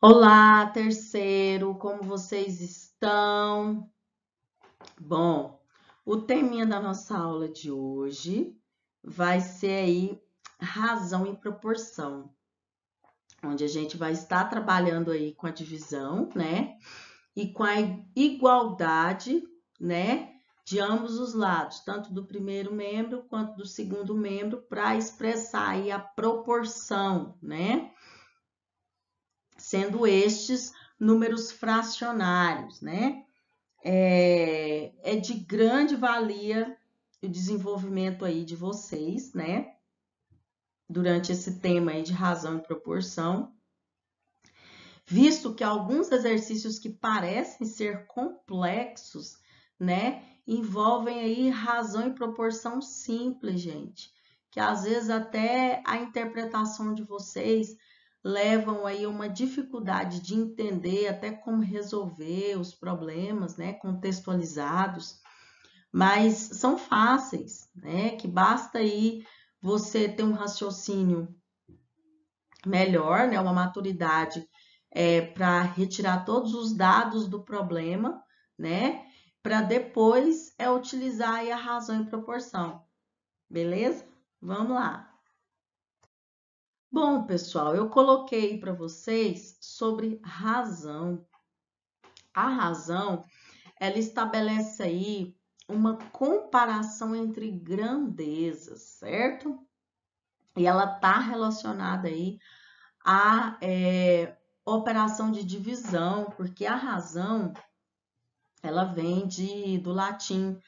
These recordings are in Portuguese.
Olá, terceiro, como vocês estão? Bom, o teminha da nossa aula de hoje vai ser aí razão e proporção, onde a gente vai estar trabalhando aí com a divisão, né? E com a igualdade, né? De ambos os lados, tanto do primeiro membro quanto do segundo membro, para expressar aí a proporção, né? Sendo estes números fracionários, né? É de grande valia o desenvolvimento aí de vocês, né? Durante esse tema aí de razão e proporção, visto que alguns exercícios que parecem ser complexos, né? Envolvem aí razão e proporção simples, gente. Que às vezes até a interpretação de vocês levam aí uma dificuldade de entender até como resolver os problemas, né, contextualizados, mas são fáceis, né, que basta aí você ter um raciocínio melhor, né, uma maturidade para retirar todos os dados do problema, né, para depois utilizar aí a razão e proporção, beleza? Vamos lá. Bom, pessoal, eu coloquei para vocês sobre razão. A razão, ela estabelece aí uma comparação entre grandezas, certo? E ela está relacionada aí à operação de divisão, porque a razão, ela vem do latim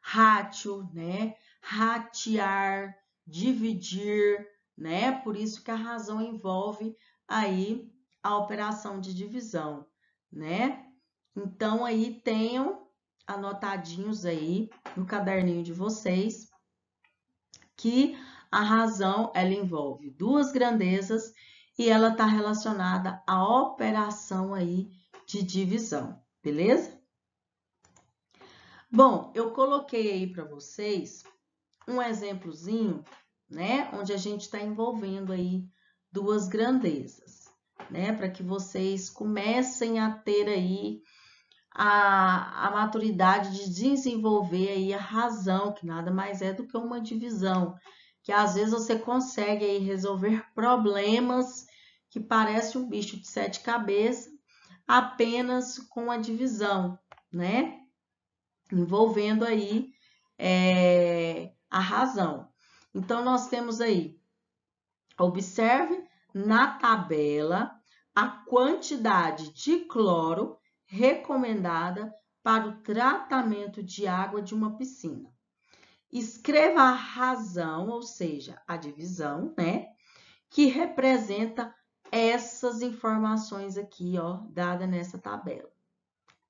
ratio, né? Ratear, dividir, né? Por isso que a razão envolve aí a operação de divisão, né? Então, aí tenham anotadinhos aí no caderninho de vocês que a razão, ela envolve duas grandezas e ela está relacionada à operação aí de divisão, beleza? Bom, eu coloquei aí para vocês um exemplozinho, né, onde a gente está envolvendo aí duas grandezas, né, para que vocês comecem a ter aí a maturidade de desenvolver aí a razão, que nada mais é do que uma divisão, que às vezes você consegue aí resolver problemas que parece um bicho de sete cabeças apenas com a divisão, né? Envolvendo aí a razão. Então, nós temos aí, observe na tabela a quantidade de cloro recomendada para o tratamento de água de uma piscina. Escreva a razão, ou seja, a divisão, né, que representa essas informações aqui, ó, dada nessa tabela.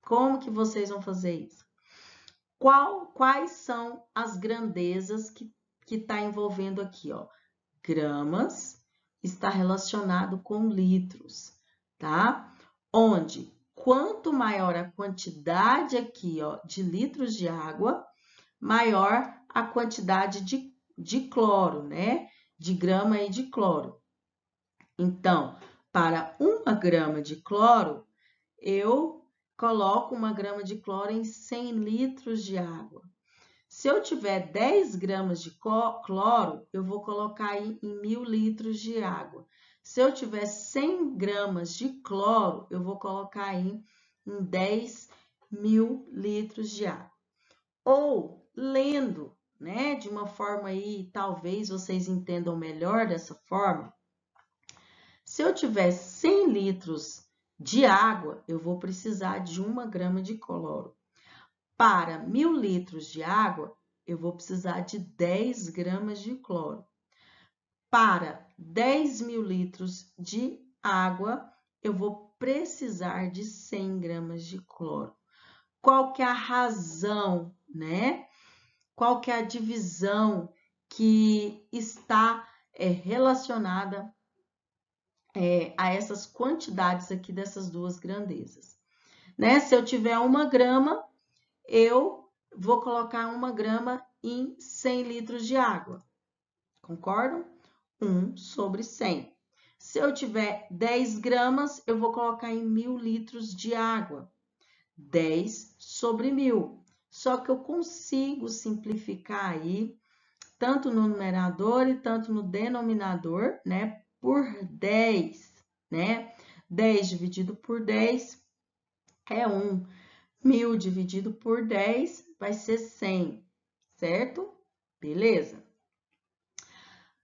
Como que vocês vão fazer isso? Quais são as grandezas que está envolvendo aqui, ó? Gramas está relacionado com litros, tá? Onde quanto maior a quantidade aqui, ó, de litros de água, maior a quantidade de cloro, né? De grama e de cloro. Então, para 1 grama de cloro, eu coloco 1 grama de cloro em 100 litros de água. Se eu tiver 10 gramas de cloro, eu vou colocar aí em 1.000 litros de água. Se eu tiver 100 gramas de cloro, eu vou colocar aí em 10.000 litros de água. Ou, lendo, né, de uma forma aí, talvez vocês entendam melhor dessa forma. Se eu tiver 100 litros de água, eu vou precisar de 1 grama de cloro. Para 1.000 litros de água, eu vou precisar de 10 gramas de cloro. Para 10.000 litros de água, eu vou precisar de 100 gramas de cloro. Qual que é a razão, né? Qual que é a divisão que está relacionada a essas quantidades aqui dessas duas grandezas? Né? Se eu tiver 1 grama, eu vou colocar 1 grama em 100 litros de água. Concordam? 1 sobre 100. Se eu tiver 10 gramas, eu vou colocar em 1.000 litros de água. 10 sobre 1.000. Só que eu consigo simplificar aí, tanto no numerador e tanto no denominador, né? Por 10, né? 10 dividido por 10 é 1. 1.000 dividido por 10 vai ser 100, certo? Beleza?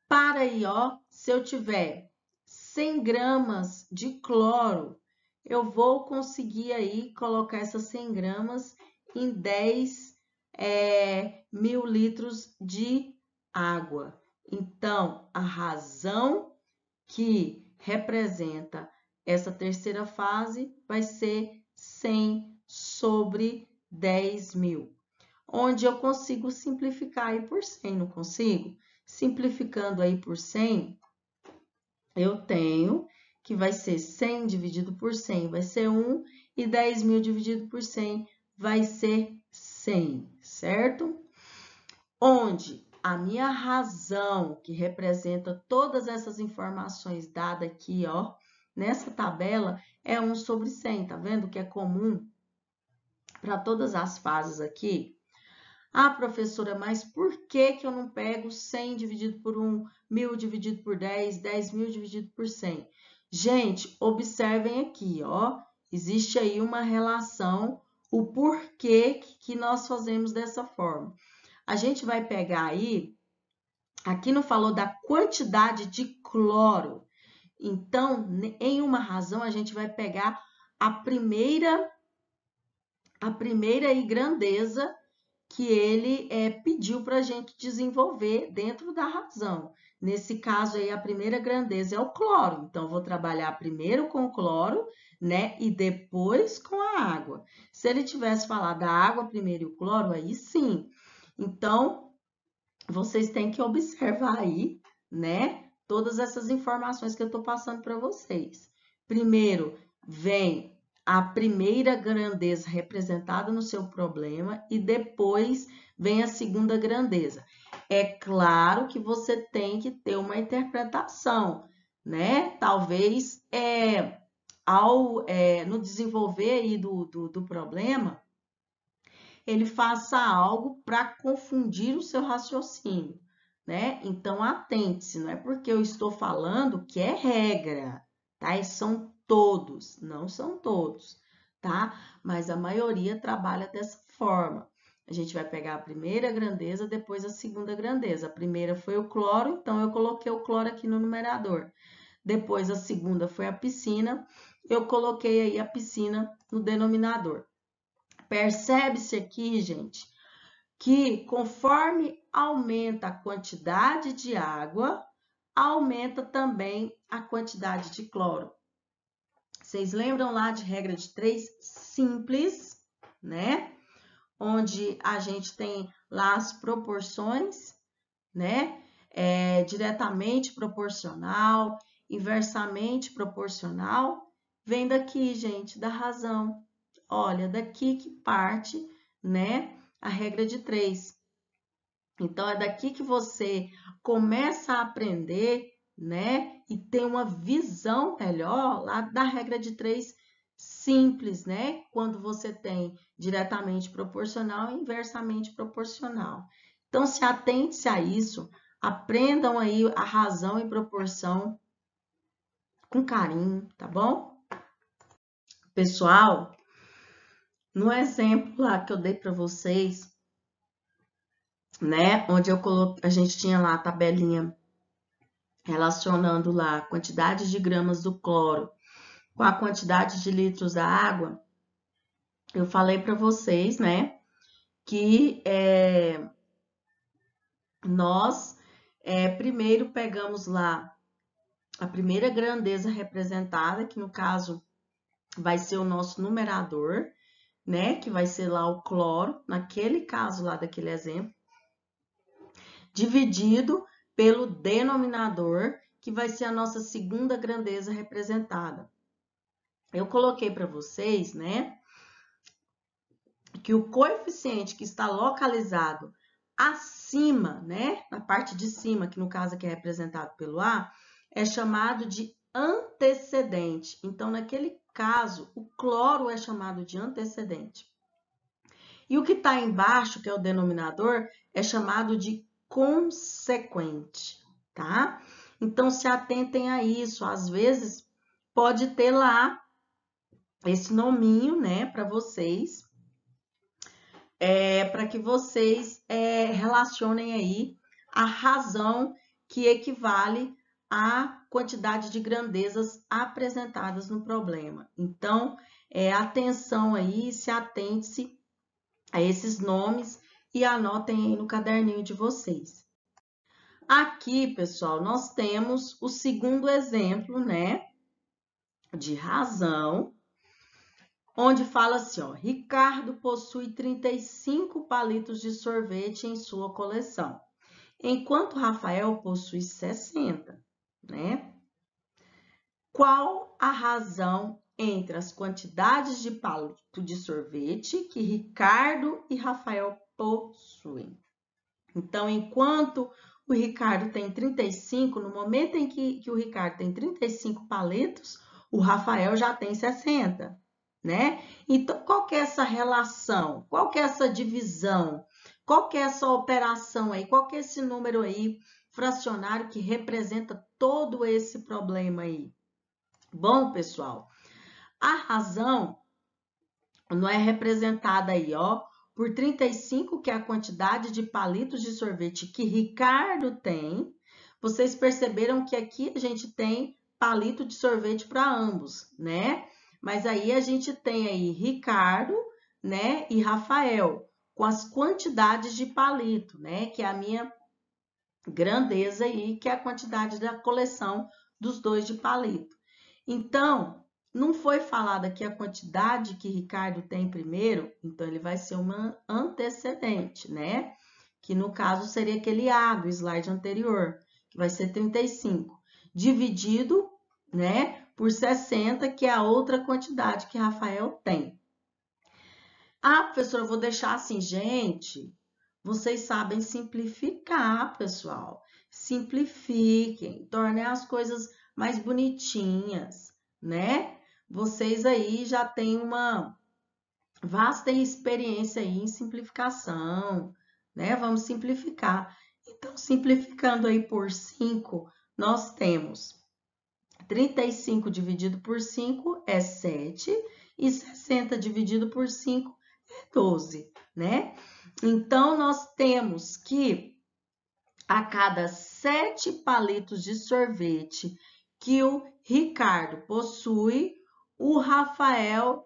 Para aí, ó, se eu tiver 100 gramas de cloro, eu vou conseguir aí colocar essas 100 gramas em 10.000 litros de água. Então, a razão que representa essa terceira fase vai ser 100 sobre 10.000, onde eu consigo simplificar aí por 100, não consigo? Simplificando aí por 100, eu tenho que vai ser 100 dividido por 100 vai ser 1 e 10.000 dividido por 100 vai ser 100, certo? Onde a minha razão, que representa todas essas informações dadas aqui, ó, nessa tabela, é 1 sobre 100, tá vendo que é comum para todas as fases aqui? Ah, professora, mas por que que eu não pego 100 dividido por 1, 1.000 dividido por 10, 10.000 dividido por 100? Gente, observem aqui, ó, existe aí uma relação, o porquê que nós fazemos dessa forma. A gente vai pegar aí, aqui não falou da quantidade de cloro. Então, em uma razão, a gente vai pegar a primeira aí grandeza que ele pediu para a gente desenvolver dentro da razão. Nesse caso aí, a primeira grandeza é o cloro. Então, eu vou trabalhar primeiro com o cloro, né? E depois com a água. Se ele tivesse falado da água primeiro e o cloro, aí sim. Então, vocês têm que observar aí, né? Todas essas informações que eu estou passando para vocês. Primeiro, vem a primeira grandeza representada no seu problema e depois vem a segunda grandeza. É claro que você tem que ter uma interpretação, né? Talvez no desenvolver aí do problema, ele faça algo para confundir o seu raciocínio, né? Então, atente-se, não é porque eu estou falando que é regra, tá? E são todos, não são todos, tá? Mas a maioria trabalha dessa forma. A gente vai pegar a primeira grandeza, depois a segunda grandeza. A primeira foi o cloro, então eu coloquei o cloro aqui no numerador. Depois a segunda foi a piscina, eu coloquei aí a piscina no denominador. Percebe-se aqui, gente, que conforme aumenta a quantidade de água, aumenta também a quantidade de cloro. Vocês lembram lá de regra de 3 simples, né? Onde a gente tem lá as proporções, né? Diretamente proporcional, inversamente proporcional. Vem daqui, gente, da razão. Olha, daqui que parte, né, a regra de 3. Então, é daqui que você começa a aprender, né, e ter uma visão melhor lá da regra de 3 simples, né, quando você tem diretamente proporcional e inversamente proporcional. Então, se atente-se a isso, aprendam aí a razão e proporção com carinho, tá bom? Pessoal, no exemplo lá que eu dei para vocês, né, onde a gente tinha lá a tabelinha relacionando lá a quantidade de gramas do cloro com a quantidade de litros da água, eu falei para vocês, né, que nós primeiro pegamos lá a primeira grandeza representada, que no caso vai ser o nosso numerador, né, que vai ser lá o cloro, naquele caso lá daquele exemplo, dividido pelo denominador, que vai ser a nossa segunda grandeza representada. Eu coloquei para vocês, né, que o coeficiente que está localizado acima, né, na parte de cima, que no caso aqui é representado pelo A, é chamado de antecedente. Então, naquele caso, o cloro é chamado de antecedente. E o que está embaixo, que é o denominador, é chamado de consequente, tá? Então, se atentem a isso. Às vezes, pode ter lá esse nominho, né, para vocês, para que vocês relacionem aí a razão que equivale à quantidade de grandezas apresentadas no problema. Então, atenção aí, se atente-se a esses nomes e anotem aí no caderninho de vocês. Aqui, pessoal, nós temos o segundo exemplo, né, de razão, onde fala assim, ó, Ricardo possui 35 palitos de sorvete em sua coleção, enquanto Rafael possui 60, né? Qual a razão entre as quantidades de palito de sorvete que Ricardo e Rafael possuem? Então, enquanto o Ricardo tem 35, no momento em que o Ricardo tem 35 palitos, o Rafael já tem 60, né? Então, qual que é essa relação? Qual que é essa divisão? Qual que é essa operação aí? Qual que é esse número aí fracionário que representa todo esse problema aí? Bom, pessoal, a razão não é representada aí, ó, por 35, que é a quantidade de palitos de sorvete que Ricardo tem. Vocês perceberam que aqui a gente tem palito de sorvete para ambos, né? Mas aí a gente tem aí Ricardo, né, e Rafael, com as quantidades de palito, né, que é a minha grandeza aí, que é a quantidade da coleção dos dois de palito. Então, não foi falada aqui a quantidade que Ricardo tem primeiro, então ele vai ser uma antecedente, né? Que no caso seria aquele A do slide anterior, que vai ser 35, dividido, né, por 60, que é a outra quantidade que Rafael tem. Ah, professora, eu vou deixar assim, gente, vocês sabem simplificar, pessoal. Simplifiquem, tornem as coisas mais bonitinhas, né? Vocês aí já têm uma vasta experiência aí em simplificação, né? Vamos simplificar. Então, simplificando aí por 5, nós temos 35 dividido por 5 é 7 e 60 dividido por 5 é 12, né? Então, nós temos que a cada 7 palitos de sorvete que o Ricardo possui, o Rafael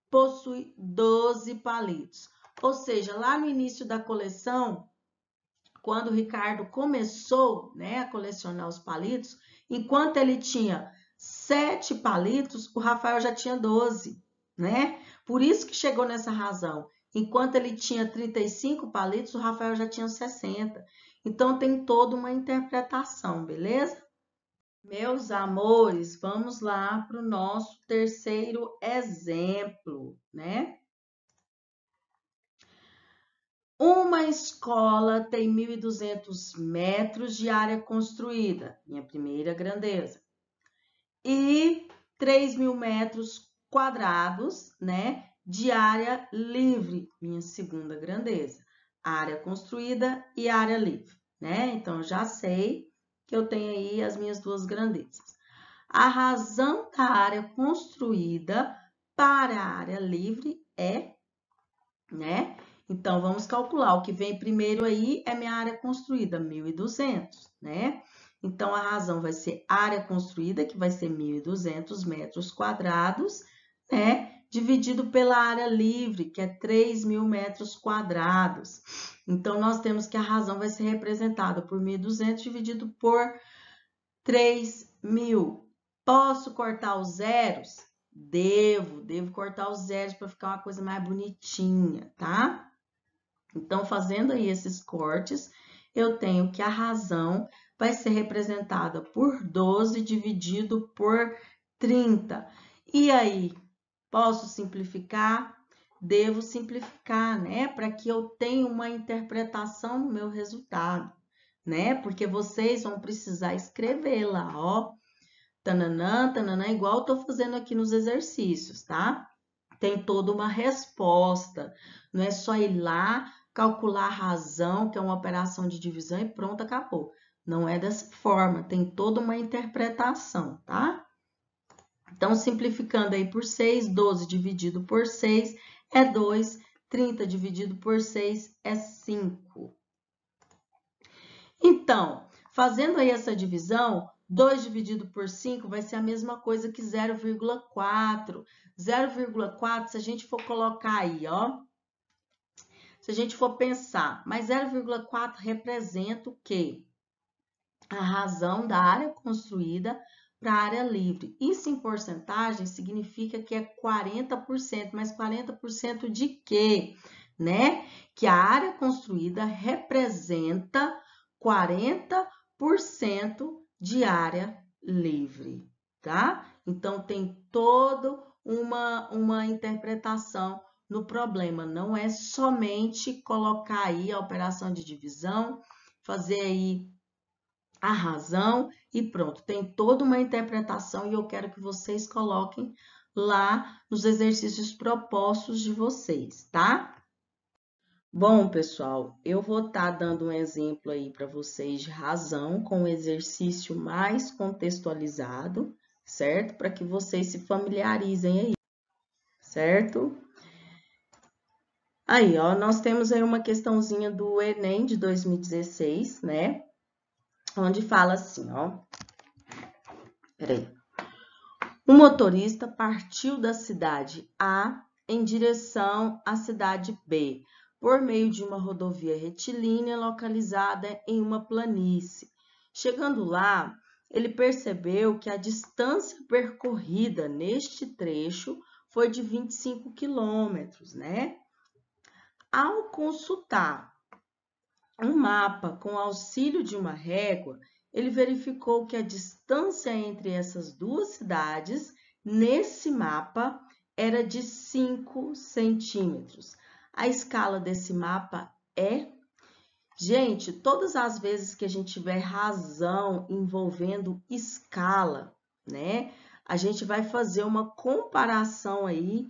possui 12 palitos. Ou seja, lá no início da coleção, quando o Ricardo começou, né, a colecionar os palitos, enquanto ele tinha 7 palitos, o Rafael já tinha 12, né? Por isso que chegou nessa razão. Enquanto ele tinha 35 palitos, o Rafael já tinha 60. Então, tem toda uma interpretação, beleza? Meus amores, vamos lá para o nosso terceiro exemplo, né? Uma escola tem 1.200 metros de área construída, minha primeira grandeza, e 3.000 metros quadrados, né, de área livre, minha segunda grandeza. Área construída e área livre, né? Então, eu já sei que eu tenho aí as minhas duas grandezas. A razão da área construída para a área livre é, né? Então, vamos calcular. O que vem primeiro aí é minha área construída, 1.200, né? Então, a razão vai ser área construída, que vai ser 1.200 metros quadrados, né? Dividido pela área livre, que é 3.000 metros quadrados. Então, nós temos que a razão vai ser representada por 1.200 dividido por 3.000. Posso cortar os zeros? Devo cortar os zeros para ficar uma coisa mais bonitinha, tá? Então, fazendo aí esses cortes, eu tenho que a razão vai ser representada por 12 dividido por 30. E aí, posso simplificar? Devo simplificar, né? Para que eu tenha uma interpretação no meu resultado, né? Porque vocês vão precisar escrever lá, ó. tananã, tananã, igual eu tô fazendo aqui nos exercícios, tá? Tem toda uma resposta. Não é só ir lá, calcular a razão, que é uma operação de divisão, e pronto, acabou. Não é dessa forma, tem toda uma interpretação, tá? Então, simplificando aí por 6, 12 dividido por 6 é 2, 30 dividido por 6 é 5. Então, fazendo aí essa divisão, 2 dividido por 5 vai ser a mesma coisa que 0,4. 0,4, se a gente for colocar aí, ó, se a gente for pensar, mas 0,4 representa o quê? A razão da área construída para a área livre. Isso em porcentagem significa que é 40%, mas 40% de quê? Né? Que a área construída representa 40% de área livre, tá? Então, tem toda uma interpretação no problema. Não é somente colocar aí a operação de divisão, fazer aí a razão e pronto. Tem toda uma interpretação e eu quero que vocês coloquem lá nos exercícios propostos de vocês, tá? Bom, pessoal, eu vou estar dando um exemplo aí para vocês de razão com um exercício mais contextualizado, certo? Para que vocês se familiarizem aí, certo? Aí, ó, nós temos aí uma questãozinha do Enem de 2016, né? Onde fala assim, ó. Peraí. O motorista partiu da cidade A em direção à cidade B, por meio de uma rodovia retilínea localizada em uma planície. Chegando lá, ele percebeu que a distância percorrida neste trecho foi de 25 quilômetros, né? Ao consultar um mapa com auxílio de uma régua, ele verificou que a distância entre essas duas cidades, nesse mapa, era de 5 centímetros. A escala desse mapa é... Gente, todas as vezes que a gente tiver razão envolvendo escala, né? A gente vai fazer uma comparação aí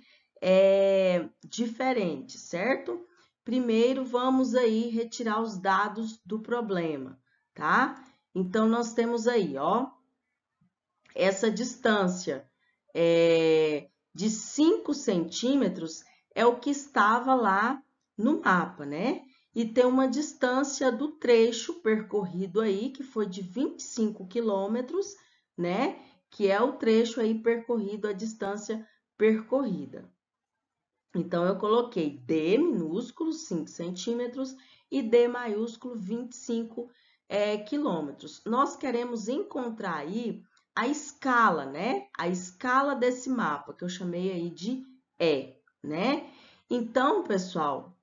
diferente, certo? Primeiro, vamos aí retirar os dados do problema, tá? Então, nós temos aí, ó, essa distância de 5 centímetros é o que estava lá no mapa, né? E tem uma distância do trecho percorrido aí, que foi de 25 quilômetros, né? Que é o trecho aí percorrido, a distância percorrida. Então, eu coloquei D minúsculo, 5 centímetros, e D maiúsculo, 25 quilômetros. Nós queremos encontrar aí a escala, né? A escala desse mapa, que eu chamei aí de E, né? Então, pessoal,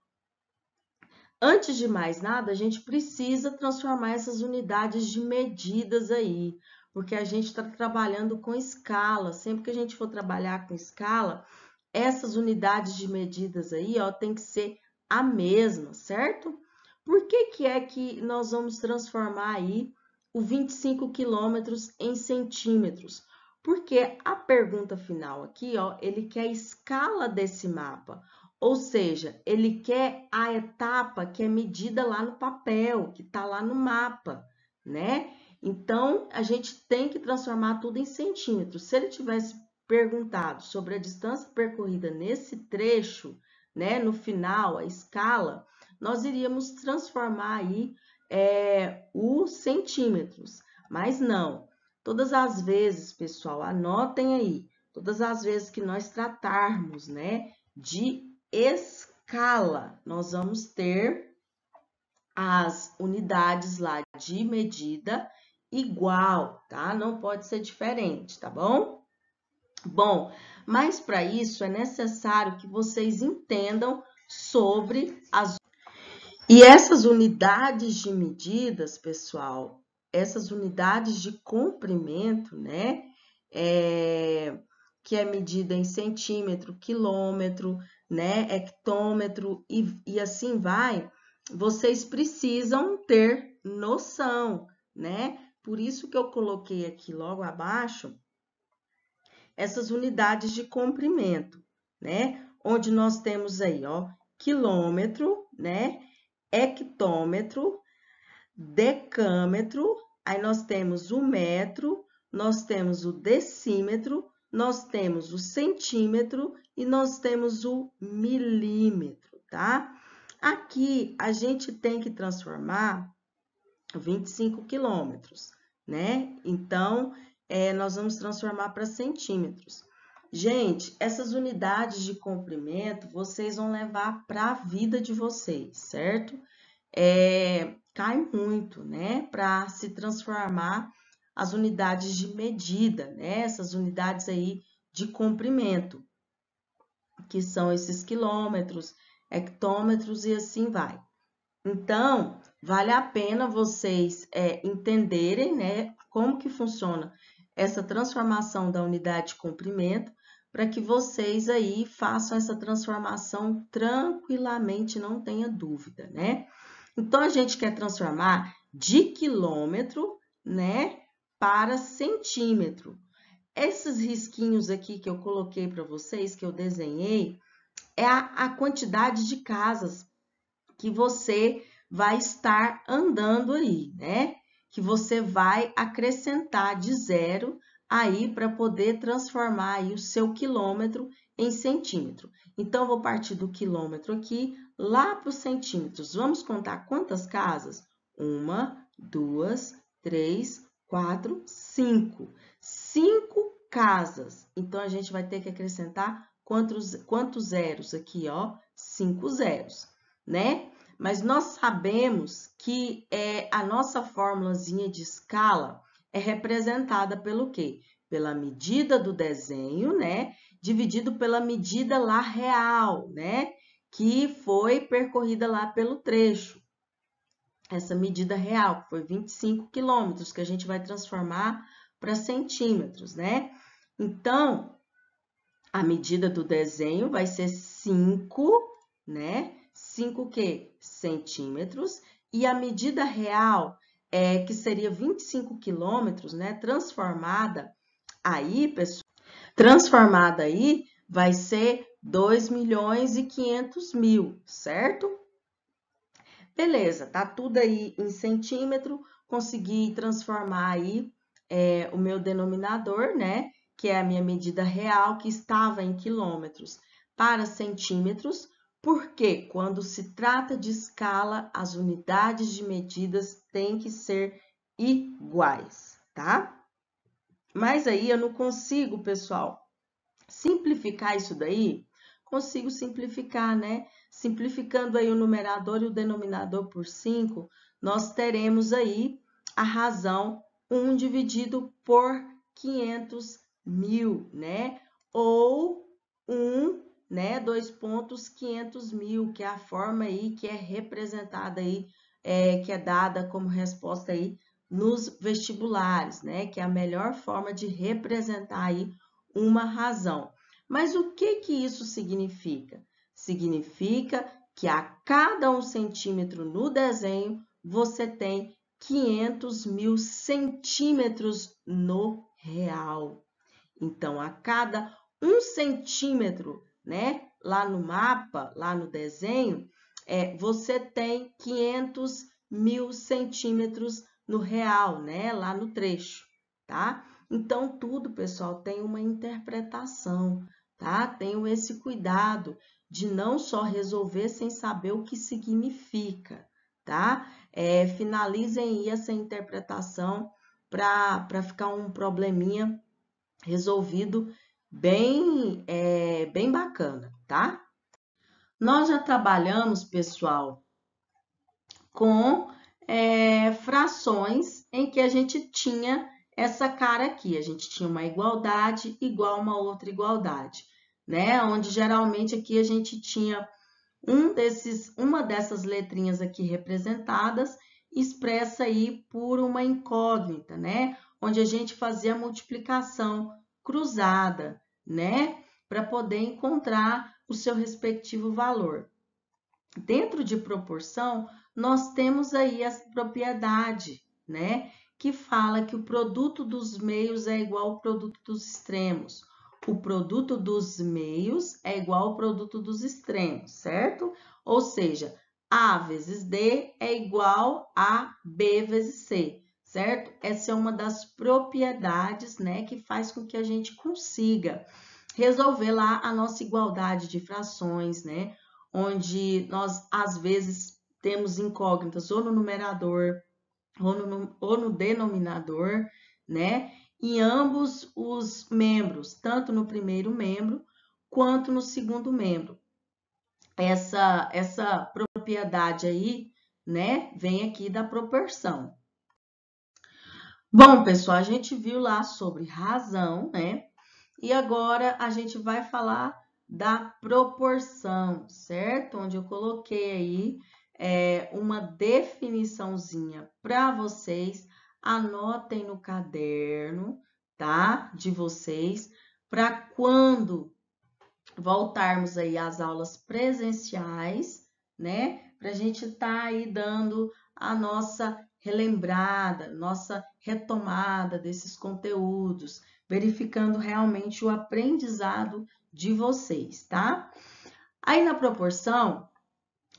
antes de mais nada, a gente precisa transformar essas unidades de medidas aí, porque a gente está trabalhando com escala. Sempre que a gente for trabalhar com escala, essas unidades de medidas aí, ó, tem que ser a mesma, certo? Por que é que nós vamos transformar aí o 25 quilômetros em centímetros? Porque a pergunta final aqui, ó, ele quer a escala desse mapa. Ou seja, ele quer a etapa que é medida lá no papel, que está lá no mapa, né? Então, a gente tem que transformar tudo em centímetros. Se ele tivesse perguntado sobre a distância percorrida nesse trecho, né, no final, a escala, nós iríamos transformar aí os centímetros. Mas não. Todas as vezes, pessoal, anotem aí, todas as vezes que nós tratarmos, né, de escala, nós vamos ter as unidades lá de medida igual, tá? Não pode ser diferente, tá bom? Bom, mas para isso é necessário que vocês entendam sobre as... E essas unidades de medidas, pessoal, essas unidades de comprimento, né? Que é medida em centímetro, quilômetro, né, hectômetro e assim vai, vocês precisam ter noção, né? por isso que eu coloquei aqui logo abaixo essas unidades de comprimento, né? Onde nós temos aí, ó, quilômetro, né? Hectômetro, decâmetro, aí nós temos o metro, nós temos o decímetro, nós temos o centímetro e nós temos o milímetro, tá? Aqui a gente tem que transformar 25 quilômetros, né? Então, nós vamos transformar para centímetros. Gente, essas unidades de comprimento vocês vão levar para a vida de vocês, certo? Cai muito, né? Para se transformar as unidades de medida, né? Essas unidades aí de comprimento, que são esses quilômetros, hectômetros e assim vai. Então, vale a pena vocês entenderem, né, como que funciona essa transformação da unidade de comprimento, para que vocês aí façam essa transformação tranquilamente, não tenha dúvida, né? Então, a gente quer transformar de quilômetro, né, para centímetro. Esses risquinhos aqui que eu coloquei para vocês, que eu desenhei, é a quantidade de casas que você vai estar andando aí, né? Que você vai acrescentar de zero aí para poder transformar aí o seu quilômetro em centímetro. Então, vou partir do quilômetro aqui lá para os centímetros. Vamos contar quantas casas? 1, 2, 3, 4, 5. 5 casas. Então, a gente vai ter que acrescentar quantos zeros aqui, ó? 5 zeros, né? Mas nós sabemos que a nossa formulazinha de escala é representada pelo quê? Pela medida do desenho, né? Dividido pela medida lá real, né? Que foi percorrida lá pelo trecho. Essa medida real, que foi 25 quilômetros, que a gente vai transformar para centímetros, né? Então, a medida do desenho vai ser 5, né? 5 quê? Centímetros. E a medida real, que seria 25 quilômetros, né? Transformada aí, pessoal, vai ser 2.500.000, certo? Beleza, tá tudo aí em centímetro, consegui transformar aí o meu denominador, né? Que é a minha medida real, que estava em quilômetros, para centímetros, porque quando se trata de escala, as unidades de medidas têm que ser iguais, tá? Mas aí eu não consigo, pessoal, simplificar isso daí? Consigo simplificar, né? Simplificando aí o numerador e o denominador por 5, nós teremos aí a razão 1 dividido por 500.000, né? Ou 1, né? 2 pontos 500.000, que é a forma aí que é representada aí, que é dada como resposta aí nos vestibulares, né? Que é a melhor forma de representar aí uma razão. Mas o que isso significa? Significa que a cada 1 centímetro no desenho, você tem 500.000 centímetros no real. Então, a cada 1 centímetro, né, lá no mapa, lá no desenho, você tem 500.000 centímetros no real, né, lá no trecho, tá? Então, tudo, pessoal, tem uma interpretação, tá? Tenham esse cuidado de não só resolver sem saber o que significa, tá? Finalizem aí essa interpretação para ficar um probleminha resolvido bem, bem bacana, tá? Nós já trabalhamos, pessoal, com frações em que a gente tinha essa cara aqui. A gente tinha uma igualdade igual a uma outra igualdade, né? Onde geralmente aqui a gente tinha uma dessas letrinhas aqui representadas, expressa aí por uma incógnita, né? Onde a gente fazia a multiplicação cruzada, né? Para poder encontrar o seu respectivo valor. Dentro de proporção, nós temos aí a propriedade, né? que fala que o produto dos meios é igual ao produto dos extremos. O produto dos meios é igual ao produto dos extremos, certo? Ou seja, A vezes D é igual a B vezes C, certo? Essa é uma das propriedades, né, que faz com que a gente consiga resolver lá a nossa igualdade de frações, né? Onde nós, às vezes, temos incógnitas ou no numerador ou no denominador, né? Em ambos os membros, tanto no primeiro membro quanto no segundo membro. Essa propriedade aí, né, vem aqui da proporção. Bom, pessoal, a gente viu lá sobre razão, né? E agora a gente vai falar da proporção, certo? Onde eu coloquei aí uma definiçãozinha para vocês. Anotem no caderno, tá? De vocês, para quando voltarmos aí às aulas presenciais, né? Para a gente estar aí dando a nossa relembrada, nossa retomada desses conteúdos, verificando realmente o aprendizado de vocês, tá? Aí na proporção,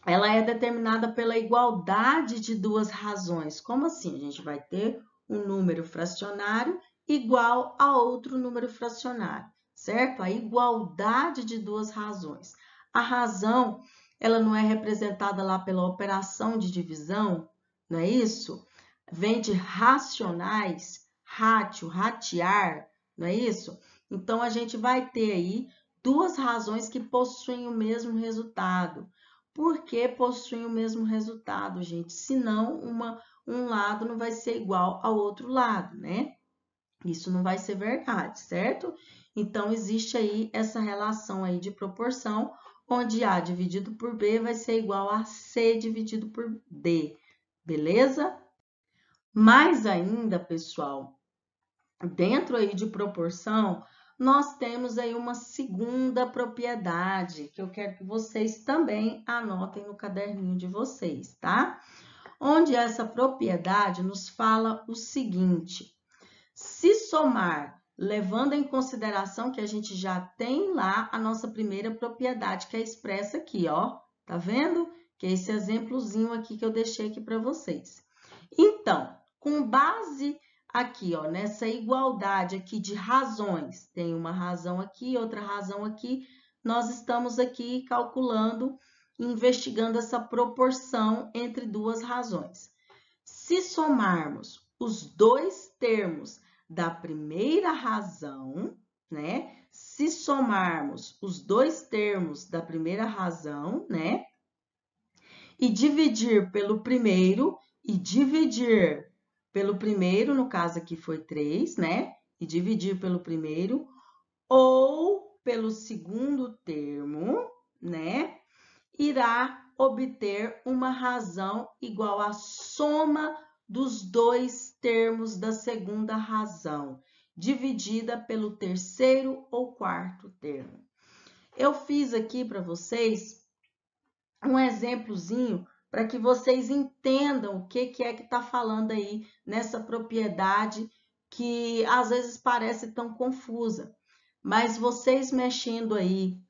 ela é determinada pela igualdade de duas razões. Como assim? A gente vai ter um número fracionário igual a outro número fracionário, certo? A igualdade de duas razões. A razão, ela não é representada lá pela operação de divisão, não é isso? Vem de racionais, ratio, ratear, não é isso? Então, a gente vai ter aí duas razões que possuem o mesmo resultado. Por que possuem o mesmo resultado, gente? Senão, um lado não vai ser igual ao outro lado, né? Isso não vai ser verdade, certo? Então, existe aí essa relação aí de proporção, onde A dividido por B vai ser igual a C dividido por D, beleza? Mais ainda, pessoal, dentro aí de proporção, nós temos aí uma segunda propriedade, que eu quero que vocês também anotem no caderninho de vocês, tá? Onde essa propriedade nos fala o seguinte: se somar, levando em consideração que a gente já tem lá a nossa primeira propriedade, que é expressa aqui, ó, tá vendo? Que é esse exemplozinho aqui que eu deixei aqui para vocês. Então, com base aqui, ó, nessa igualdade aqui de razões, tem uma razão aqui, outra razão aqui, nós estamos aqui calculando, investigando essa proporção entre duas razões. Se somarmos os dois termos da primeira razão, né? Se somarmos os dois termos da primeira razão, né? E dividir pelo primeiro, no caso aqui foi 3, né? E dividir pelo primeiro, ou pelo segundo termo, né? Irá obter uma razão igual à soma dos dois termos da segunda razão, dividida pelo terceiro ou quarto termo. Eu fiz aqui para vocês um exemplozinho para que vocês entendam o que é que está falando aí nessa propriedade que às vezes parece tão confusa. Mas vocês mexendo aí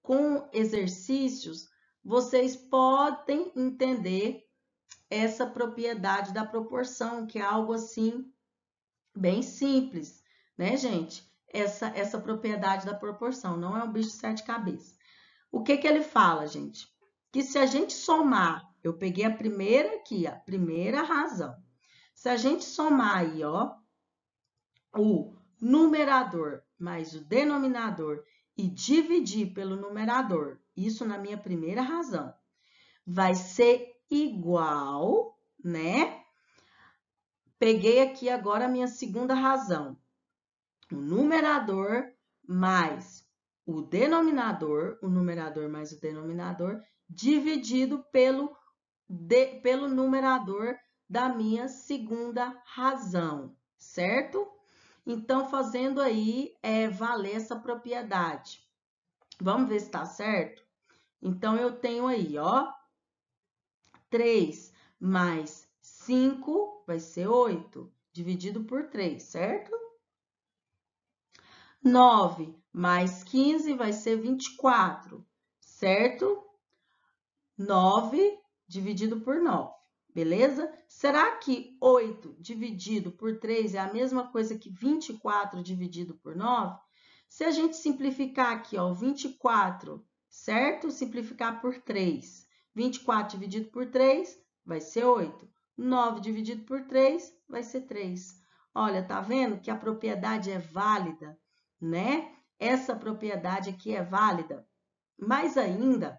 com exercícios, vocês podem entender essa propriedade da proporção, que é algo assim bem simples, né, gente? Essa propriedade da proporção, não é um bicho de sete cabeças. O que ele fala, gente? Que se a gente somar, eu peguei a primeira aqui, a primeira razão. Se a gente somar aí, ó, o numerador mais o denominador e dividir pelo numerador, isso na minha primeira razão, vai ser igual, né? Peguei aqui agora a minha segunda razão. O numerador mais o denominador, o numerador mais o denominador, dividido pelo numerador da minha segunda razão, certo? Então, fazendo aí valer essa propriedade. Vamos ver se está certo? Então, eu tenho aí, ó, 3 mais 5 vai ser 8, dividido por 3, certo? 9 mais 15 vai ser 24, certo? 9 dividido por 9, beleza? Será que 8 dividido por 3 é a mesma coisa que 24 dividido por 9? Se a gente simplificar aqui, ó, 24, certo? Simplificar por 3. 24 dividido por 3 vai ser 8. 9 dividido por 3 vai ser 3. Olha, tá vendo que a propriedade é válida, né? Essa propriedade aqui é válida. Mais ainda,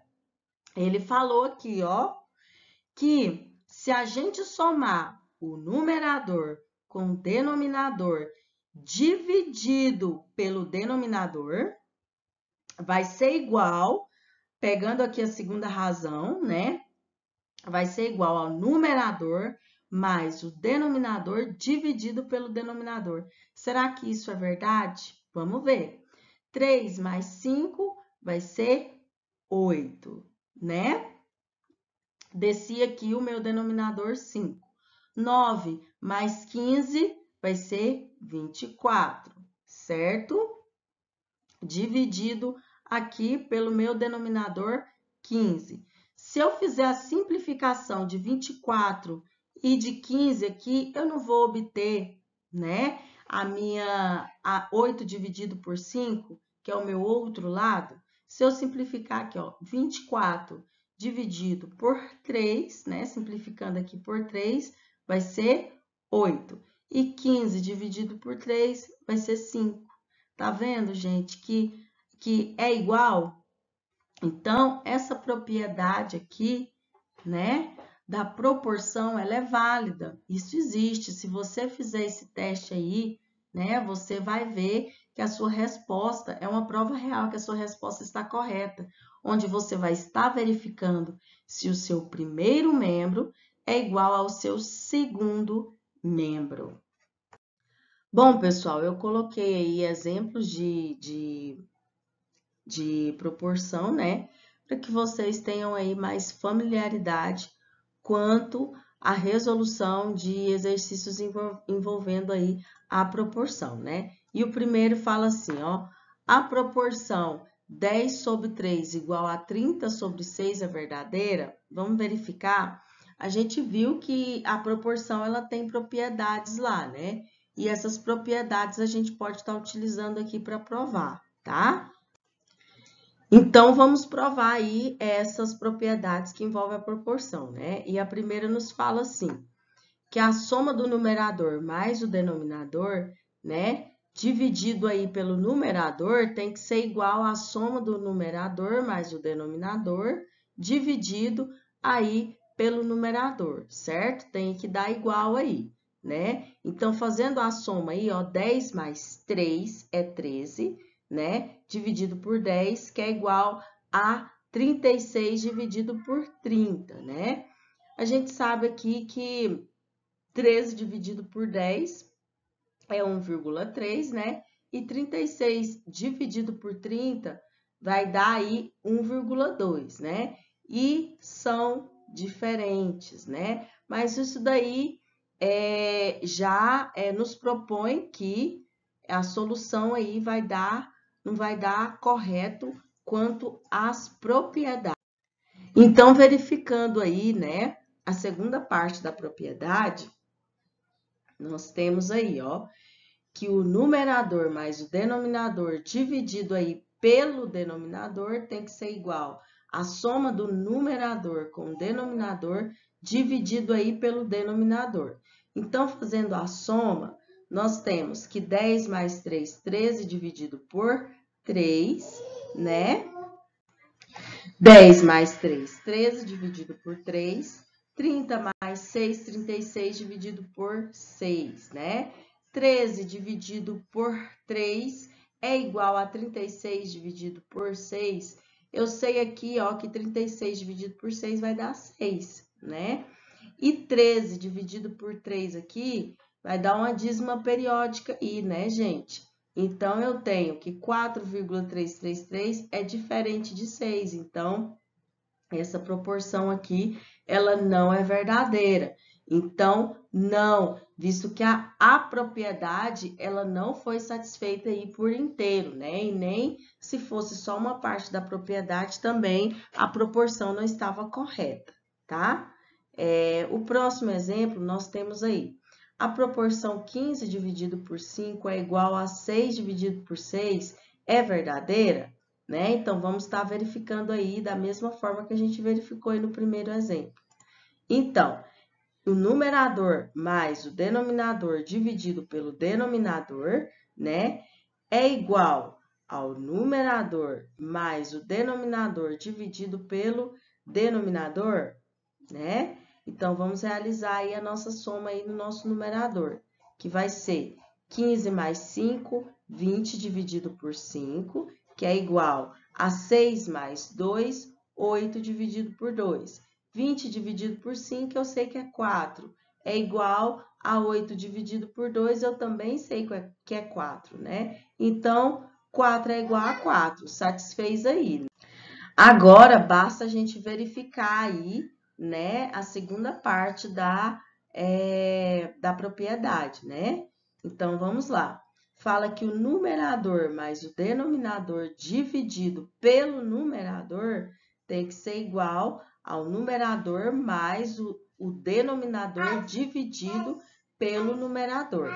ele falou aqui, ó, que se a gente somar o numerador com o denominador dividido pelo denominador, vai ser igual, pegando aqui a segunda razão, né? Vai ser igual ao numerador mais o denominador dividido pelo denominador. Será que isso é verdade? Vamos ver. 3 mais 5 vai ser 8, né? Desci aqui o meu denominador 5. 9 mais 15 vai ser 24, certo? Dividido aqui pelo meu denominador 15. Se eu fizer a simplificação de 24 e de 15 aqui, eu não vou obter, né, a 8 dividido por 5, que é o meu outro lado. Se eu simplificar aqui, ó, 24 dividido por 3, né, simplificando aqui por 3, vai ser 8. E 15 dividido por 3 vai ser 5. Tá vendo, gente, que é igual? Então, essa propriedade aqui, né, da proporção, ela é válida. Isso existe. Se você fizer esse teste aí, né, você vai ver que a sua resposta é uma prova real, que a sua resposta está correta, onde você vai estar verificando se o seu primeiro membro é igual ao seu segundo membro. Bom, pessoal, eu coloquei aí exemplos de proporção, né? Para que vocês tenham aí mais familiaridade quanto à resolução de exercícios envolvendo aí a proporção, né? E o primeiro fala assim, ó, a proporção 10 sobre 3 igual a 30 sobre 6 é verdadeira? Vamos verificar. A gente viu que a proporção ela tem propriedades lá, né? E essas propriedades a gente pode estar utilizando aqui para provar, tá? Então, vamos provar aí essas propriedades que envolvem a proporção, né? E a primeira nos fala assim, que a soma do numerador mais o denominador, né, dividido aí pelo numerador, tem que ser igual à soma do numerador mais o denominador, dividido aí pelo numerador, certo? Tem que dar igual aí, né? Então, fazendo a soma aí, ó, 10 mais 3 é 13, né? Dividido por 10, que é igual a 36 dividido por 30, né? A gente sabe aqui que 13 dividido por 10 é 1,3, né? E 36 dividido por 30 vai dar aí 1,2, né? E são diferentes, né? Mas isso daí já nos propõe que a solução aí não vai dar correto quanto às propriedades. Então, verificando aí, né, a segunda parte da propriedade, nós temos aí, ó, que o numerador mais o denominador dividido aí pelo denominador tem que ser igual à soma do numerador com o denominador dividido aí pelo denominador. Então, fazendo a soma, nós temos que 10 mais 3, 13 dividido por 3, né? 10 mais 3, 13 dividido por 3. 30 mais 6, 36 dividido por 6, né? 13 dividido por 3 é igual a 36 dividido por 6. Eu sei aqui, ó, que 36 dividido por 6 vai dar 6, né? E 13 dividido por 3 aqui vai dar uma dízima periódica aí, né, gente? Então, eu tenho que 4,333 é diferente de 6. Então, essa proporção aqui, ela não é verdadeira. Então, não, visto que a propriedade, ela não foi satisfeita aí por inteiro, né? E nem se fosse só uma parte da propriedade também, a proporção não estava correta, tá? O próximo exemplo, nós temos aí, a proporção 15 dividido por 5 é igual a 6 dividido por 6, é verdadeira? Né? Então, vamos estar verificando aí da mesma forma que a gente verificou aí no primeiro exemplo. Então, o numerador mais o denominador dividido pelo denominador, né, é igual ao numerador mais o denominador dividido pelo denominador, né? Então, vamos realizar aí a nossa soma aí no nosso numerador, que vai ser 15 mais 5, 20 dividido por 5, que é igual a 6 mais 2, 8 dividido por 2. 20 dividido por 5, eu sei que é 4. É igual a 8 dividido por 2, eu também sei que é 4, né? Então, 4 é igual a 4. Satisfez aí. Agora, basta a gente verificar aí, né, a segunda parte da propriedade, né? Então, vamos lá. Fala que o numerador mais o denominador dividido pelo numerador tem que ser igual ao numerador mais o denominador dividido pelo numerador.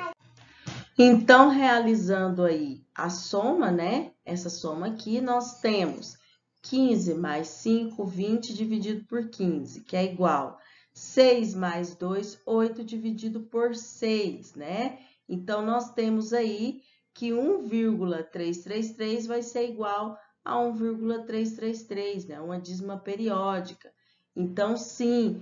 Então, realizando aí a soma, né? Essa soma aqui, nós temos 15 mais 5, 20 dividido por 15, que é igual 6 mais 2, 8 dividido por 6, né? Então, nós temos aí que 1,333 vai ser igual a 1,333, né? Uma dízima periódica. Então, sim,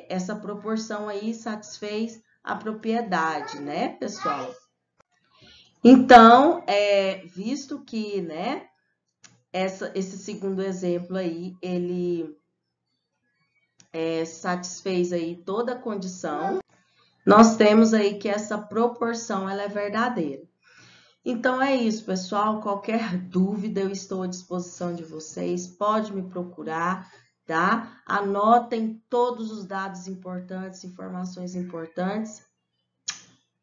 essa proporção aí satisfez a propriedade, né, pessoal? Então, visto que, né, esse segundo exemplo aí, ele satisfez aí toda a condição, nós temos aí que essa proporção, ela é verdadeira. Então, é isso, pessoal. Qualquer dúvida, eu estou à disposição de vocês. Pode me procurar, tá? Anotem todos os dados importantes, informações importantes.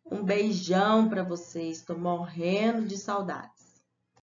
Um beijão para vocês. Estou morrendo de saudades.